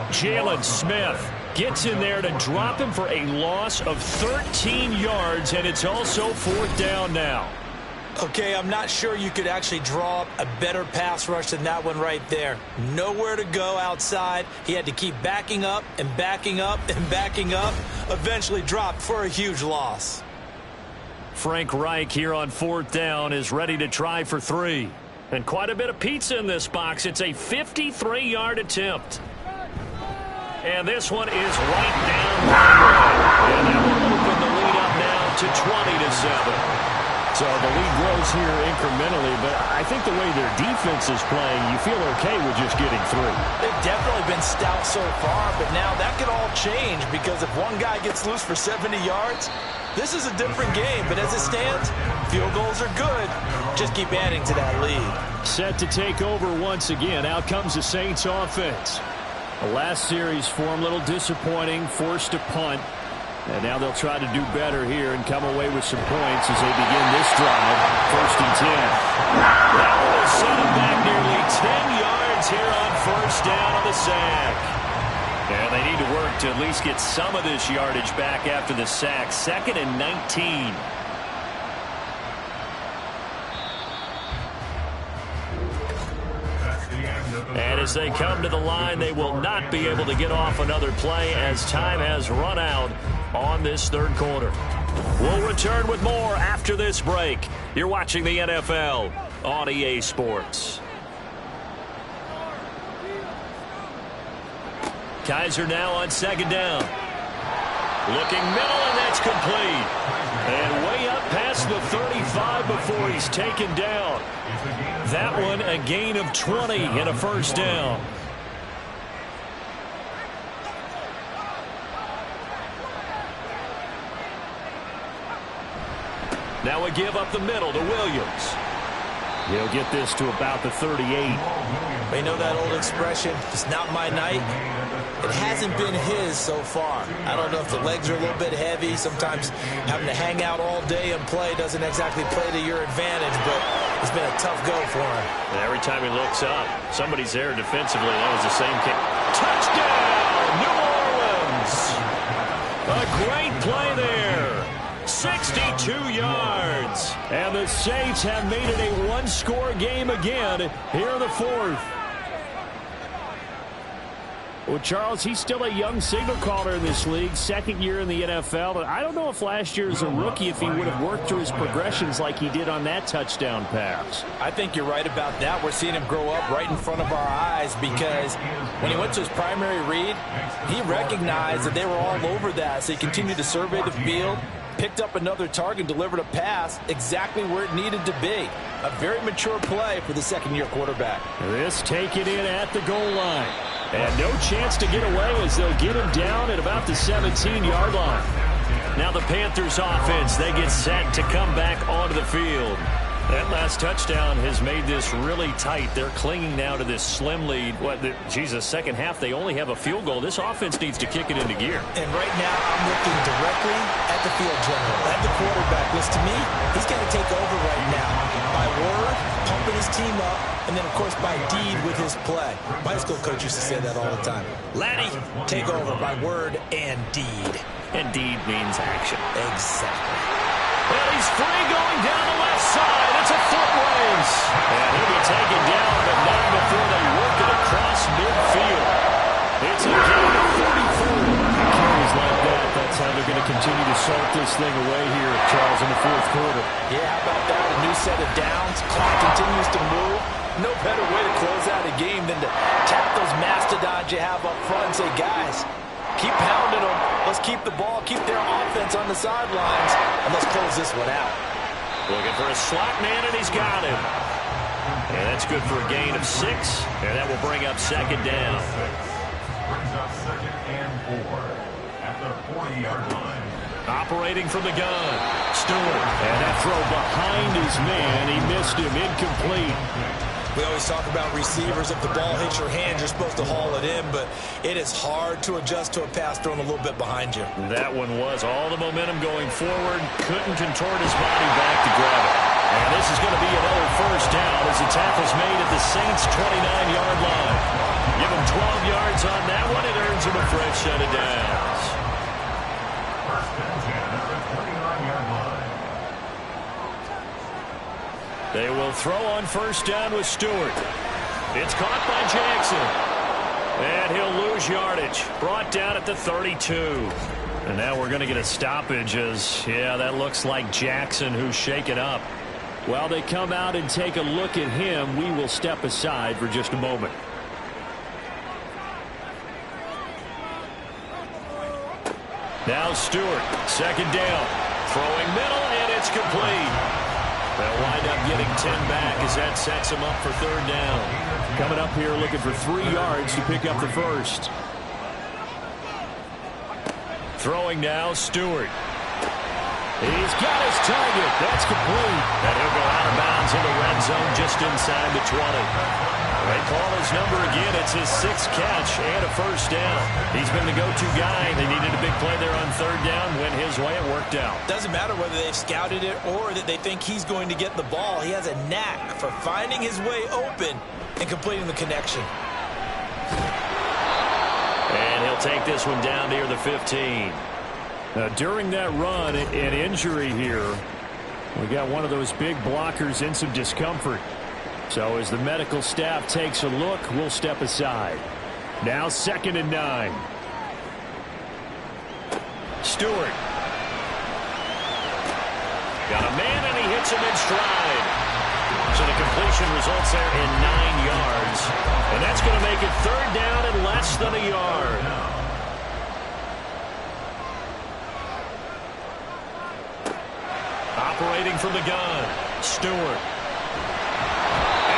C: Jalen Smith gets in there to drop him for a loss of 13 yards, and it's also 4th down now.
D: Okay, I'm not sure you could actually draw up a better pass rush than that one right there. Nowhere to go outside. He had to keep backing up and backing up and backing up. Eventually dropped for a huge loss.
C: Frank Reich here on 4th down is ready to try for 3. And quite a bit of pizza in this box. It's a 53-yard attempt. And this one is right down. And that will open the lead up now to 20-7. So the lead grows here incrementally, but I think the way their defense is playing, you feel okay with just getting 3.
D: They've definitely been stout so far, but now that could all change, because if one guy gets loose for 70 yards, this is a different game. But as it stands, field goals are good. Just keep adding to that lead.
C: Set to take over once again. Out comes the Saints offense. The last series for him, a little disappointing, forced to punt. And now they'll try to do better here and come away with some points as they begin this drive. 1st and 10. That will set him back nearly 10 yards here on 1st down on the sack. And they need to work to at least get some of this yardage back after the sack. 2nd and 19. And as they come to the line, they will not be able to get off another play as time has run out on this 3rd quarter. We'll return with more after this break. You're watching the NFL on EA Sports. Kaiser now on 2nd down. Looking middle, and that's complete. And way up past the 35 before he's taken down. That one a gain of 20 and a 1st down. Now a give up the middle to Williams. He'll get this to about the 38.
D: They know that old expression, it's not my night. It hasn't been his so far. I don't know if the legs are a little bit heavy. Sometimes having to hang out all day and play doesn't exactly play to your advantage, but it's been a tough go for him.
C: And every time he looks up, somebody's there defensively. That was the same kick. Touchdown, New Orleans! A great play there. 62 yards. And the Saints have made it a one-score game again here in the 4th. Well, Charles, he's still a young signal caller in this league, 2nd year in the NFL. But I don't know if last year as a rookie, if he would have worked through his progressions like he did on that touchdown pass.
D: I think you're right about that. We're seeing him grow up right in front of our eyes because when he went to his primary read, he recognized that they were all over that. So he continued to survey the field, picked up another target, delivered a pass exactly where it needed to be. A very mature play for the 2nd-year quarterback.
C: This taken in at the goal line. And no chance to get away as they'll get him down at about the 17-yard line. Now the Panthers offense, they get set to come back onto the field. That last touchdown has made this really tight. They're clinging now to this slim lead. Second half, they only have a field goal. This offense needs to kick it into gear.
D: And right now, I'm looking directly at the field general, at the quarterback. Listen to me, he's got to take over right now. By word, pumping his team up, and then, of course, by deed with his play. My high school coach used to say that all the time. Laddie, take over by word and deed.
C: And deed means action.
D: Exactly.
C: Well, he's free going down the left side. It's a foot race. And he'll be taken down, but not before they work it across midfield. It's a gain of 44. Carries like that. That's how they're going to continue to salt this thing away here, Charles, in the 4th quarter.
D: Yeah, how about that? A new set of downs. Clock continues to move. No better way to close out a game than to tap those mastodons you have up front and say, guys, keep pounding them. Let's keep the ball, keep their offense on the sidelines, and let's close this one out.
C: Looking for a slot man, and he's got him. And that's good for a gain of 6, and that will bring up 2nd down.
F: Brings up 2nd and 4 at the 40-yard line.
C: Operating from the gun, Stewart. And that throw behind his man, he missed him, incomplete.
D: We always talk about receivers. If the ball hits your hand, you're supposed to haul it in, but it is hard to adjust to a pass thrown a little bit behind you.
C: That one was all the momentum going forward. Couldn't contort his body back to grab it. And this is going to be another 1st down as the tackle's made at the Saints' 29-yard line. Give him 12 yards on that one. It earns him a fresh set of downs.
F: 1st and 10 at the 29-yard line.
C: They will throw on 1st down with Stewart. It's caught by Jackson. And he'll lose yardage. Brought down at the 32. And now we're going to get a stoppage as, yeah, that looks like Jackson who's shaken up. While they come out and take a look at him, we will step aside for just a moment. Now Stewart, 2nd down. Throwing middle, and it's complete. They'll wind up getting 10 back as that sets him up for 3rd down. Coming up here looking for 3 yards to pick up the 1st. Throwing now, Stewart. He's got his target. That's complete. And he'll go out of bounds in the red zone just inside the 20. They call his number again. It's his 6th catch and a first down. He's been the go-to guy. They needed a big play there on 3rd down. Went his way. It worked out.
D: Doesn't matter whether they've scouted it or that they think he's going to get the ball. He has a knack for finding his way open and completing the connection.
C: And he'll take this one down near the 15. Now, during that run, an injury here. We got one of those big blockers in some discomfort. So as the medical staff takes a look, we'll step aside. Now 2nd and 9. Stewart. Got a man, and he hits him in stride. So the completion results there in 9 yards. And that's going to make it 3rd down and less than a yard. Operating from the gun, Stewart. And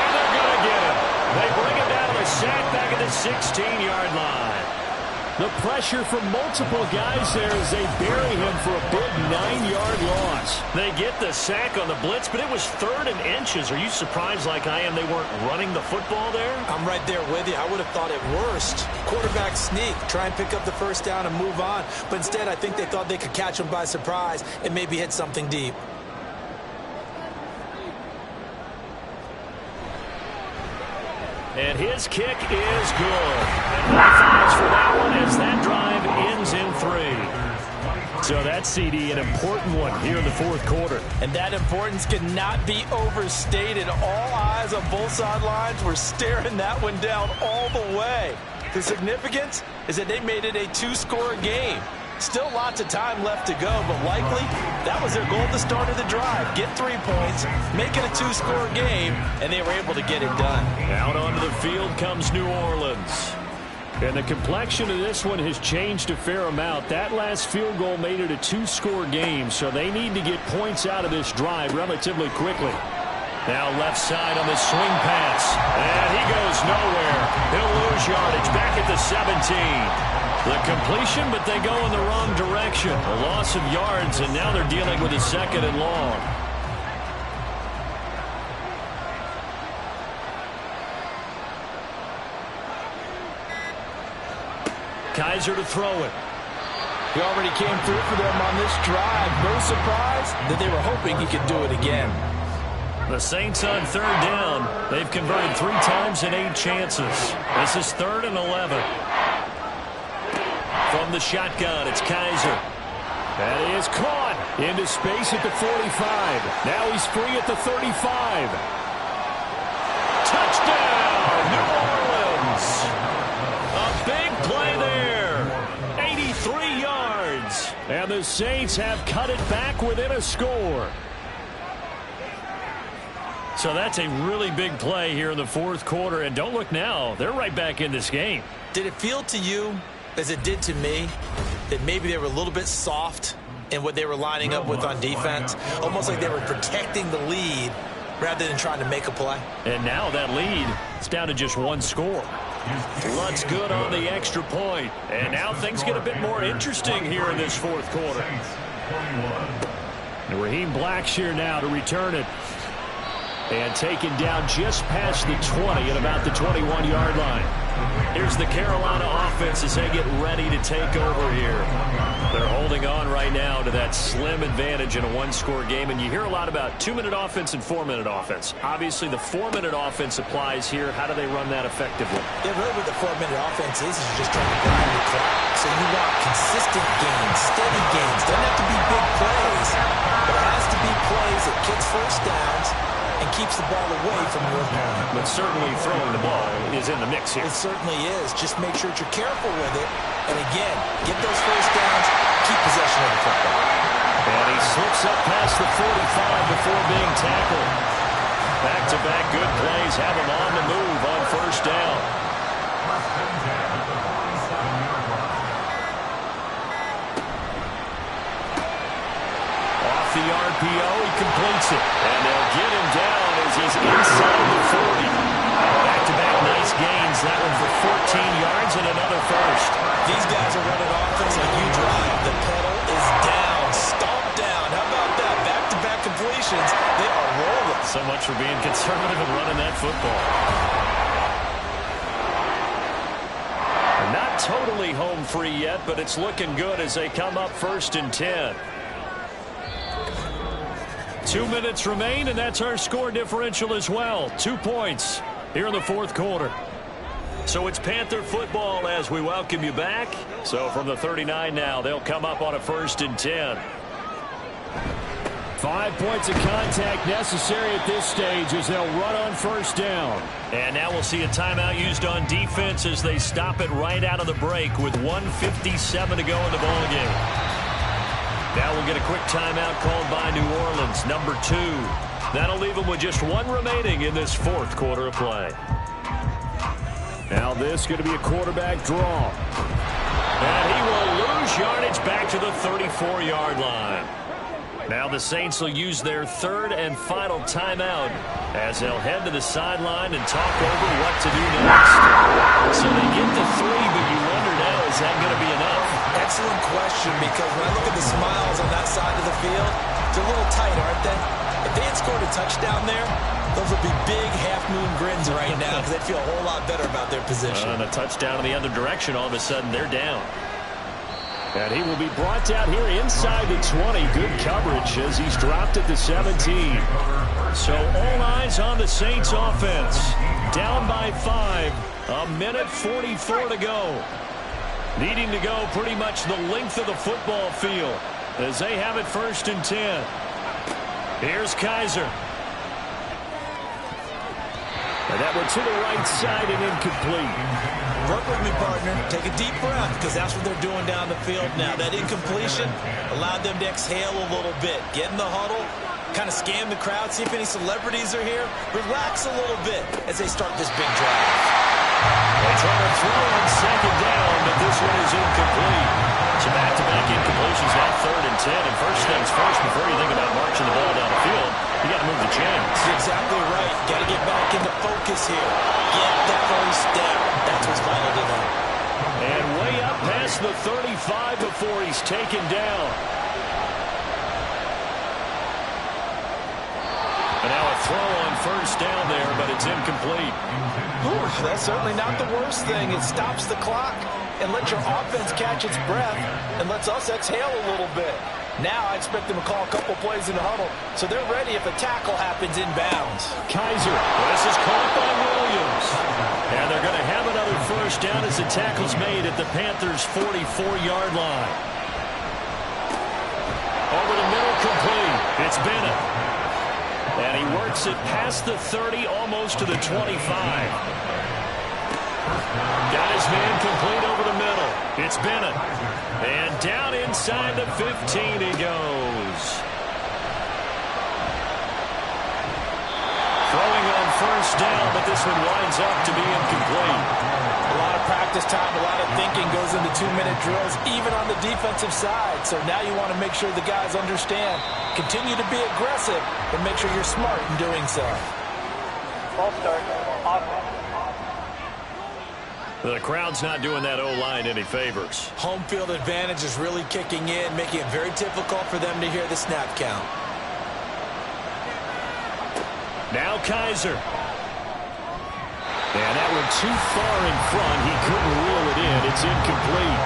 C: they're going to get him. They bring him down to a sack back at the 16-yard line. The pressure from multiple guys there as they bury him for a big 9-yard loss. They get the sack on the blitz, but it was 3rd and inches. Are you surprised like I am they weren't running the football there?
D: I'm right there with you. I would have thought at worst. Quarterback sneak, try and pick up the first down and move on. But instead, I think they thought they could catch him by surprise and maybe hit something deep.
C: And his kick is good. And no fouls for that one as that drive ends in 3. So that CD, an important one here in the 4th quarter.
D: And that importance cannot be overstated. All eyes on both sidelines were staring that one down all the way. The significance is that they made it a 2-score game. Still lots of time left to go, but likely that was their goal at the start of the drive. Get 3 points, make it a 2-score game, and they were able to get it done.
C: Out onto the field comes New Orleans. And the complexion of this one has changed a fair amount. That last field goal made it a 2-score game, so they need to get points out of this drive relatively quickly. Now left side on the swing pass. And he goes nowhere. He'll lose yardage back at the 17. The completion, but they go in the wrong direction. A loss of yards, and now they're dealing with a 2nd and long. Kaiser to throw it.
D: He already came through for them on this drive. No surprise that they were hoping he could do it again.
C: The Saints on 3rd down. They've converted 3 times in 8 chances. This is 3rd and 11. From the shotgun, it's Kaiser. That is caught into space at the 45. Now he's free at the 35. Touchdown, New Orleans. A big play there. 83 yards. And the Saints have cut it back within a score. So that's a really big play here in the 4th quarter. And don't look now, they're right back in this game.
D: Did it feel to you, as it did to me, that maybe they were a little bit soft in what they were lining up with on defense? Almost like they were protecting the lead rather than trying to make a play.
C: And now that lead is down to just 1 score. Lutz good on the extra point. And now things get a bit more interesting here in this 4th quarter. And Raheem Blackshear now to return it. And taken down just past the 20 at about the 21-yard line. Here's the Carolina offense as they get ready to take over here. They're holding on right now to that slim advantage in a 1-score game. And you hear a lot about 2-minute offense and 4-minute offense. Obviously, the 4-minute offense applies here. How do they run that effectively?
D: Yeah, really what the 4-minute offense is just trying to grind the clock. So you want consistent gains, steady gains. Doesn't have to be big plays, but it has to be plays that kicks first downs and keeps the ball away from your opponent.
C: But certainly throwing the ball is in the mix here.
D: It certainly is. Just make sure that you're careful with it. And again, get those first downs, keep possession of the football.
C: And he slips up past the 45 before being tackled. Back-to-back good plays have him on the move on first down. Off the RPO, he completes it. And they'll get him down as he's inside the 40. Back-to-back nice gains. That one for 14 yards and another first.
D: These guys are running offense like you drive. The pedal is down. Stomp down. How about
C: much for being conservative and running that football. Not totally home free yet, but it's looking good as they come up 1st and 10. 2 minutes remain, and that's our score differential as well. 2 points here in the 4th quarter. So it's Panther football as we welcome you back. So from the 39 now, they'll come up on a 1st and 10. 5 points of contact necessary at this stage as they'll run on 1st down. And now we'll see a timeout used on defense as they stop it right out of the break with 1:57 to go in the ballgame. Now we'll get a quick timeout called by New Orleans, number 2. That'll leave them with just 1 remaining in this 4th quarter of play. Now this is going to be a quarterback draw. And he will lose yardage back to the 34-yard line. Now the Saints will use their 3rd and final timeout as they'll head to the sideline and talk over what to do next. So they get to 3, but you wonder now, is that going to be enough?
D: Excellent question, because when I look at the smiles on that side of the field, they're a little tight, aren't they? If they had scored a touchdown there, those would be big half-moon grins right now because they'd feel a whole lot better about their position.
C: And a touchdown in the other direction, all of a sudden they're down. And he will be brought down here inside the 20. Good coverage as he's dropped at the 17. So all eyes on the Saints offense. Down by 5. 1:44 to go. Needing to go pretty much the length of the football field as they have it 1st and 10. Here's Kaiser. And that one to the right side and incomplete.
D: Work with me, partner. Take a deep breath because that's what they're doing down the field now. That incompletion allowed them to exhale a little bit. Get in the huddle, kind of scan the crowd, see if any celebrities are here. Relax a little bit as they start this big drive.
C: They try to throw on 2nd down, but this one is incomplete. So back-to-back incompletions now 3rd and 10. And first things first, before you think about marching the ball down the field, you got to move the chains.
D: That's exactly right. Got to get back into focus here. Get the 1st down. That's what's vital to them.
C: And way up past the 35 before he's taken down. And now a throw on 1st down there, but it's incomplete.
D: Ooh, that's certainly not the worst thing. It stops the clock and lets your offense catch its breath and lets us exhale a little bit. Now I expect them to call a couple plays in the huddle, so they're ready if a tackle happens inbounds.
C: Kaiser, this is caught by Williams. And they're going to have another 1st down as the tackle's made at the Panthers' 44-yard line. Over the middle, complete. It's Bennett. And he works it past the 30, almost to the 25. Got his man complete over the middle. It's Bennett. And down inside the 15 he goes. Throwing on 1st down, but this one winds up to be incomplete.
D: A lot of practice time, a lot of thinking goes into 2-minute drills, even on the defensive side. So now you want to make sure the guys understand. Continue to be aggressive, but make sure you're smart in doing so.
H: Ball start. Offense.
C: The crowd's not doing that O-line any favors.
D: Home field advantage is really kicking in, making it very difficult for them to hear the snap count.
C: Now Kaiser. And that one too far in front. He couldn't reel it in. It's incomplete.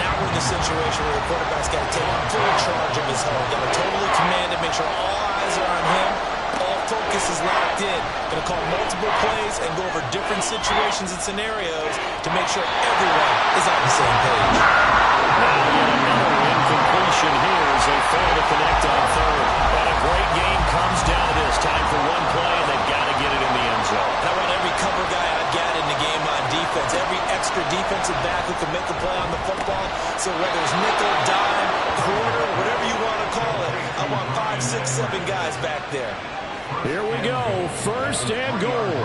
D: Now we're in the situation where the quarterback's got to take full charge of his huddle. Got to totally command it, make sure all eyes are on him. All focus is locked in. Going to call multiple plays and go over different situations and scenarios to make sure everyone is on the same page.
C: Now yet another incompletion here as they fail to connect on 3rd. But a great game comes down to this. Time for one play, and they've got to get it in the end zone.
D: I want every cover guy I've got in the game on defense. Every extra defensive back who can make the play on the football. So whether it's nickel, dime, quarter, whatever you want to call it, I want 5, 6, 7 guys back there.
C: Here we go. 1st and goal.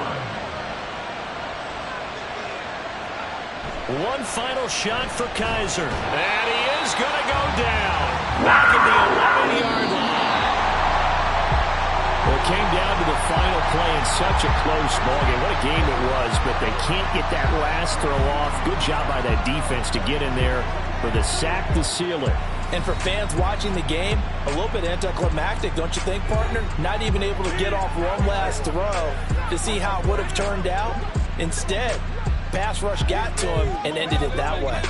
C: One final shot for Kaiser. And he is going to go down. Back at the 11-yard line. Well, it came down to the final play in such a close ballgame. What a game it was, but they can't get that last throw off. Good job by that defense to get in there for the sack to seal it.
D: And for fans watching the game, a little bit anticlimactic, don't you think, partner? Not even able to get off one last throw to see how it would have turned out. Instead, pass rush got to him and ended it that way.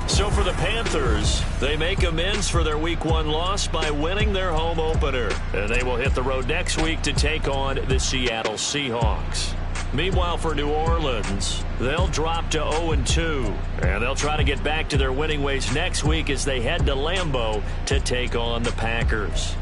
C: So for the Panthers, they make amends for their Week 1 loss by winning their home opener. And they will hit the road next week to take on the Seattle Seahawks. Meanwhile, for New Orleans, they'll drop to 0-2. And they'll try to get back to their winning ways next week as they head to Lambeau to take on the Packers.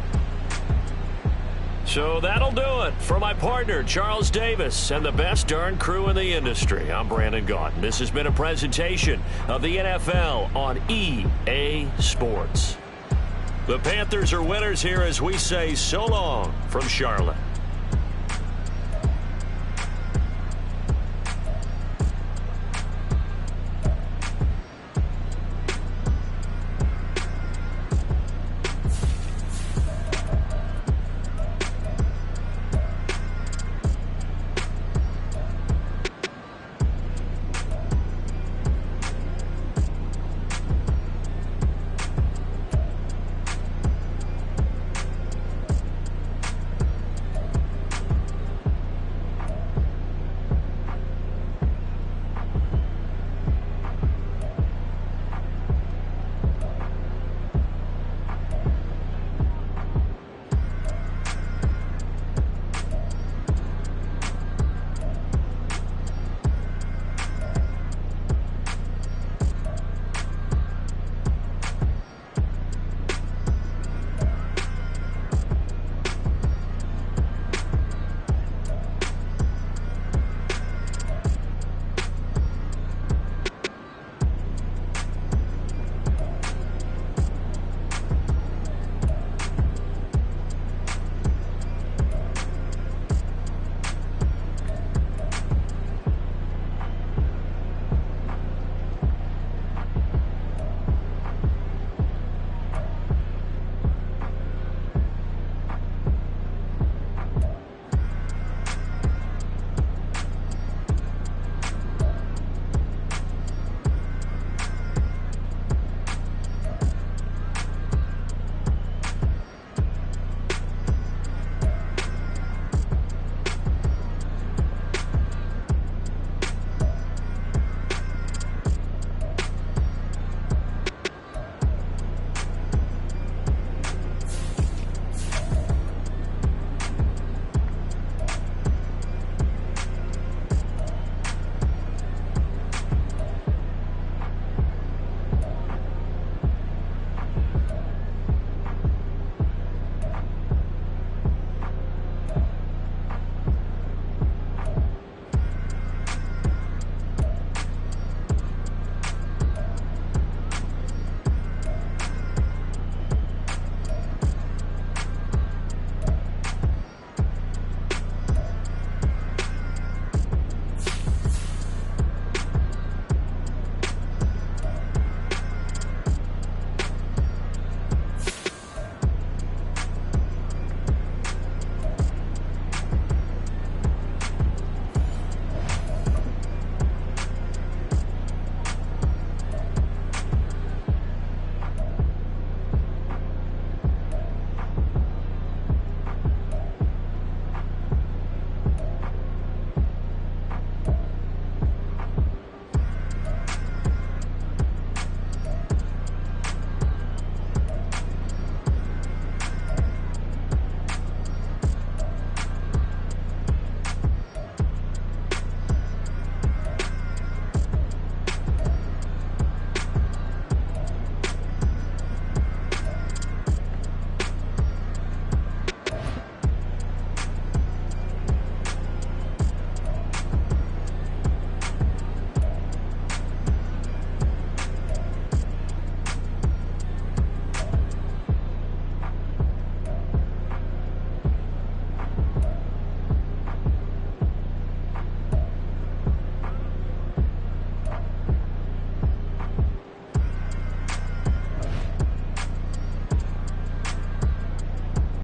C: So that'll do it for my partner, Charles Davis, and the best darn crew in the industry. I'm Brandon Gaudin. This has been a presentation of the NFL on EA Sports. The Panthers are winners here as we say so long from Charlotte.